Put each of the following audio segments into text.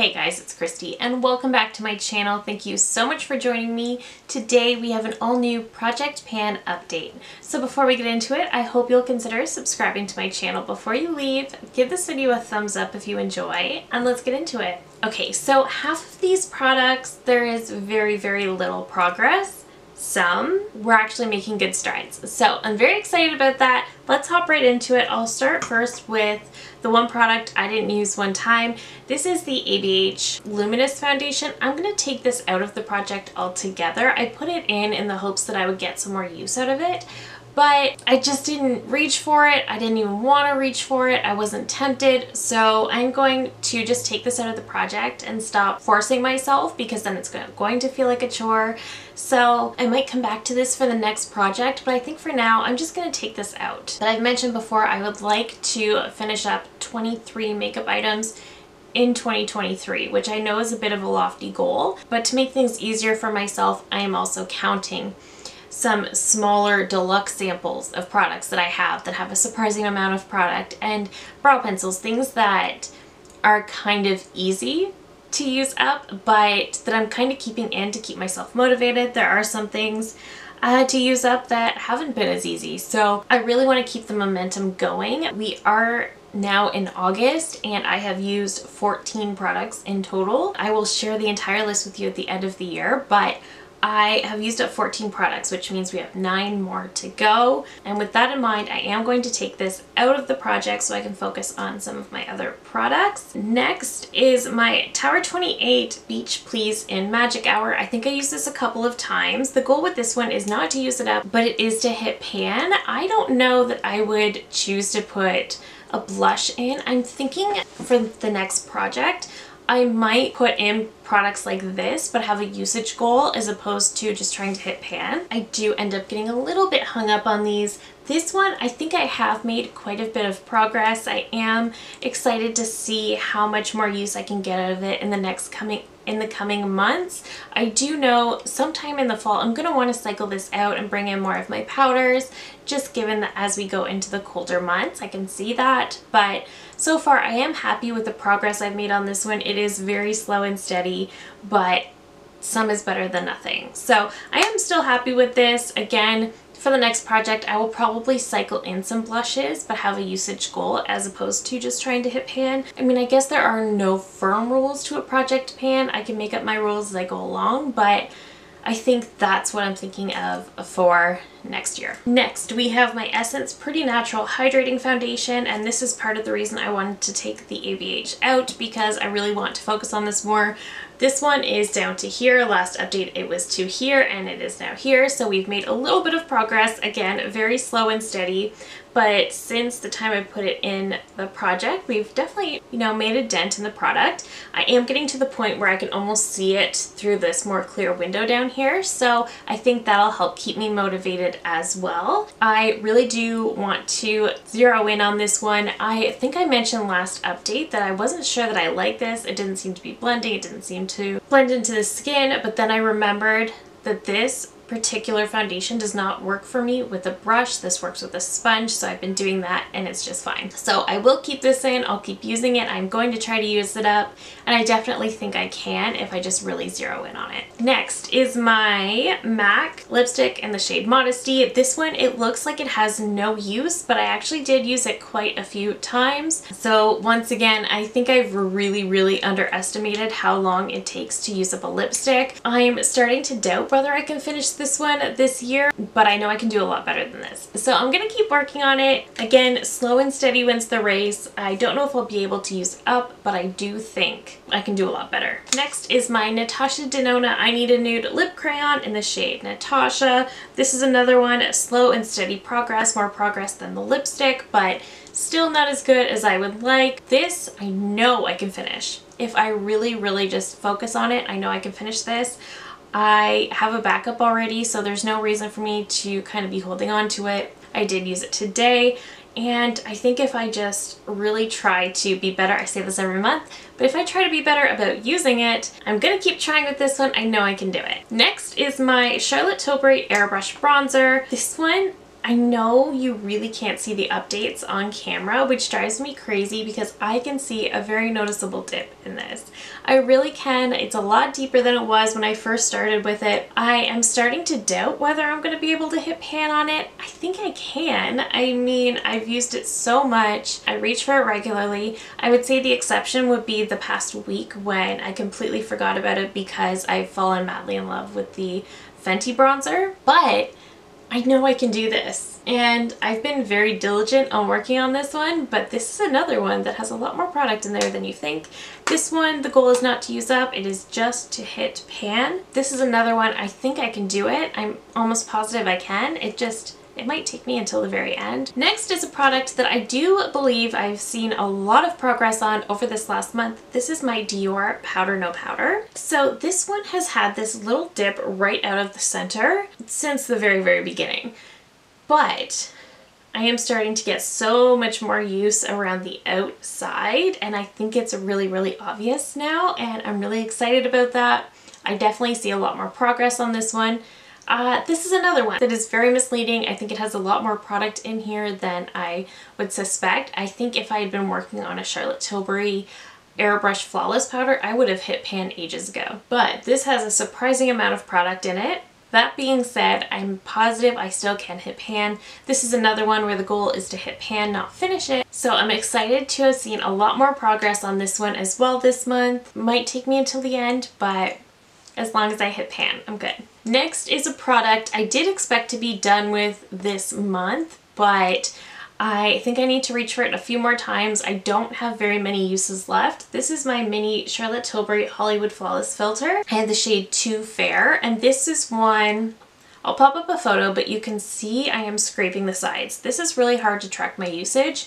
Hey guys, it's Christy and welcome back to my channel. Thank you so much for joining me. Today we have an all-new Project Pan update. So before we get into it, I hope you'll consider subscribing to my channel before you leave. Give this video a thumbs up if you enjoy, and let's get into it. Okay, so half of these products, there is very little progress. Some, we're actually making good strides. So I'm very excited about that. Let's hop right into it. I'll start first with the one product I didn't use one time. This is the ABH Luminous Foundation. I'm going to take this out of the project altogether. I put it in the hopes that I would get some more use out of it, but I just didn't reach for it. I didn't even want to reach for it. I wasn't tempted. So I'm going to just take this out of the project and stop forcing myself, because then it's going to feel like a chore. So I might come back to this for the next project, but I think for now I'm just going to take this out. But I've mentioned before, I would like to finish up 23 makeup items in 2023, which I know is a bit of a lofty goal, but to make things easier for myself, I am also counting some smaller deluxe samples of products that I have that have a surprising amount of product, and brow pencils, things that are kind of easy to use up, but that I'm kind of keeping in to keep myself motivated. There are some things to use up that haven't been as easy, so I really want to keep the momentum going. We are now in August and I have used 14 products in total. I will share the entire list with you at the end of the year, but I have used up 14 products, which means we have 9 more to go. And with that in mind, I am going to take this out of the project so I can focus on some of my other products. Next is my Tower 28 Beach Please in Magic Hour. I think I used this a couple of times. The goal with this one is not to use it up, but it is to hit pan. I don't know that I would choose to put a blush in. I'm thinking for the next project, I might put in products like this, but have a usage goal as opposed to just trying to hit pan. I do end up getting a little bit hung up on these. This one, I think I have made quite a bit of progress. I am excited to see how much more use I can get out of it in the coming months. I do know sometime in the fall I'm going to want to cycle this out and bring in more of my powders, just given that as we go into the colder months, I can see that. But so far I am happy with the progress I've made on this one. It is very slow and steady, but some is better than nothing. So I am still happy with this. Again, for the next project, I will probably cycle in some blushes, but have a usage goal as opposed to just trying to hit pan. I mean, I guess there are no firm rules to a project pan. I can make up my rules as I go along, but I think that's what I'm thinking of for next year. Next, we have my Essence Pretty Natural Hydrating Foundation, and this is part of the reason I wanted to take the ABH out, because I really want to focus on this more. This one is down to here. Last update it was to here, and it is now here, so we've made a little bit of progress. Again, very slow and steady, but since the time I put it in the project, we've definitely, made a dent in the product. I am getting to the point where I can almost see it through this more clear window down here, so I think that'll help keep me motivated as well. I really do want to zero in on this one. I think I mentioned last update that I wasn't sure that I liked this. It didn't seem to be blending. It didn't seem to blend into the skin, but then I remembered that this particular foundation does not work for me with a brush. This works with a sponge, so I've been doing that and it's just fine. So I will keep this in. I'll keep using it. I'm going to try to use it up, and I definitely think I can if I just really zero in on it. Next is my MAC lipstick in the shade Modesty. This one, it looks like it has no use, but I actually did use it quite a few times. So once again, I think I've really underestimated how long it takes to use up a lipstick. I'm starting to doubt whether I can finish this one this year, but I know I can do a lot better than this. So I'm gonna keep working on it. Again, slow and steady wins the race. I don't know if I'll be able to use it up, but I do think I can do a lot better. Next is my Natasha Denona I Need a Nude Lip Crayon in the shade Natasha. This is another one, slow and steady progress, more progress than the lipstick, but still not as good as I would like. This, I know I can finish. If I really just focus on it, I know I can finish this. I have a backup already, so there's no reason for me to kind of be holding on to it. I did use it today, and I think if I just really try to be better, I say this every month, but if I try to be better about using it, I'm gonna keep trying with this one. I know I can do it. Next is my Charlotte Tilbury Airbrush Bronzer. This one, I know you really can't see the updates on camera, which drives me crazy because I can see a very noticeable dip in this. I really can. It's a lot deeper than it was when I first started with it. I am starting to doubt whether I'm going to be able to hit pan on it. I think I can. I mean, I've used it so much. I reach for it regularly. I would say the exception would be the past week when I completely forgot about it because I've fallen madly in love with the Fenty bronzer. But I know I can do this, and I've been very diligent on working on this one, but this is another one that has a lot more product in there than you think. This one, the goal is not to use up, it is just to hit pan. This is another one, I think I can do it. I'm almost positive I can. It might take me until the very end. Next is a product that I do believe I've seen a lot of progress on over this last month. This is my Dior Powder No Powder. So this one has had this little dip right out of the center since the very, very beginning. But I am starting to get so much more use around the outside, and I think it's really, really obvious now, and I'm really excited about that. I definitely see a lot more progress on this one. This is another one that is very misleading. I think it has a lot more product in here than I would suspect. I think if I had been working on a Charlotte Tilbury Airbrush Flawless Powder, I would have hit pan ages ago. But this has a surprising amount of product in it. That being said, I'm positive I still can hit pan. This is another one where the goal is to hit pan, not finish it. So I'm excited to have seen a lot more progress on this one as well this month. Might take me until the end, but as long as I hit pan, I'm good. Next is a product I did expect to be done with this month, but I think I need to reach for it a few more times. I don't have very many uses left. This is my mini Charlotte Tilbury Hollywood Flawless Filter. I have the shade Too Fair, and this is one, I'll pop up a photo, but you can see I am scraping the sides. This is really hard to track my usage,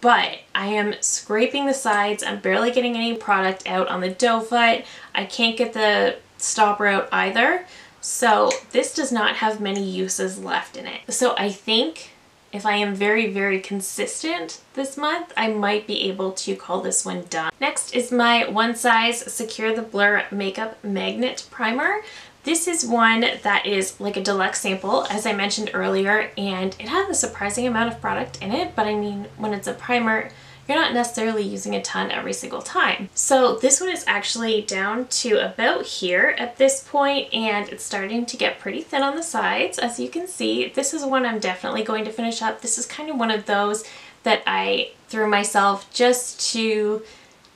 but I am scraping the sides. I'm barely getting any product out on the doe foot. I can't get the stopper out either. So this does not have many uses left in it. So I think if I am very, very consistent this month, I might be able to call this one done. Next is my One Size Secure the Blur Makeup Magnet Primer. This is one that is like a deluxe sample, as I mentioned earlier, and it has a surprising amount of product in it, but I mean, when it's a primer, you're not necessarily using a ton every single time. So this one is actually down to about here at this point, and it's starting to get pretty thin on the sides. As you can see, this is one I'm definitely going to finish up. This is kind of one of those that I threw myself just to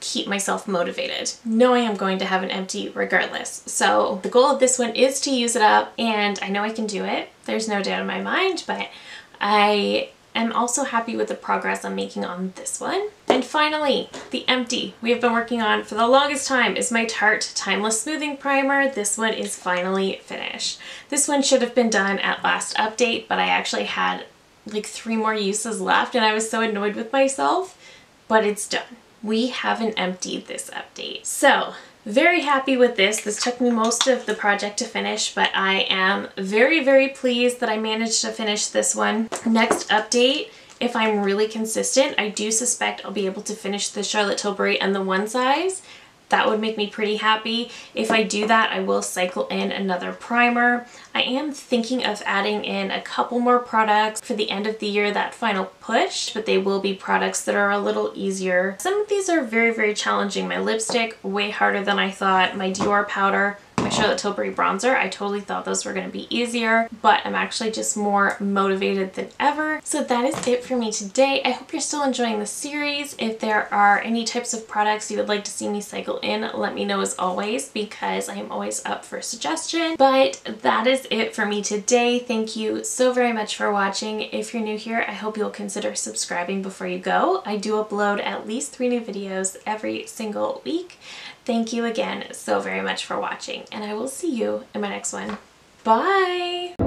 keep myself motivated, knowing I'm going to have an empty regardless. So the goal of this one is to use it up, and I know I can do it. There's no doubt in my mind, but I'm also happy with the progress I'm making on this one. And finally, the empty we have been working on for the longest time is my Tarte Timeless Smoothing Primer. This one is finally finished. This one should have been done at last update, but I actually had like 3 more uses left and I was so annoyed with myself, but it's done. We haven't emptied this update. So very happy with this. This took me most of the project to finish, but I am very, very pleased that I managed to finish this one. Next update, if I'm really consistent, I do suspect I'll be able to finish the Charlotte Tilbury and the One Size. That would make me pretty happy. If I do that, I will cycle in another primer. I am thinking of adding in a couple more products for the end of the year, that final push, but they will be products that are a little easier. Some of these are very, very challenging. My lipstick, way harder than I thought. My Dior powder, my Charlotte Tilbury bronzer, I totally thought those were going to be easier, but I'm actually just more motivated than ever. So that is it for me today. I hope you're still enjoying the series. If there are any types of products you would like to see me cycle in, let me know as always, because I am always up for suggestion. But that is it for me today. Thank you so very much for watching. If you're new here, I hope you'll consider subscribing before you go. I do upload at least 3 new videos every single week. Thank you again so very much for watching, and I will see you in my next one. Bye!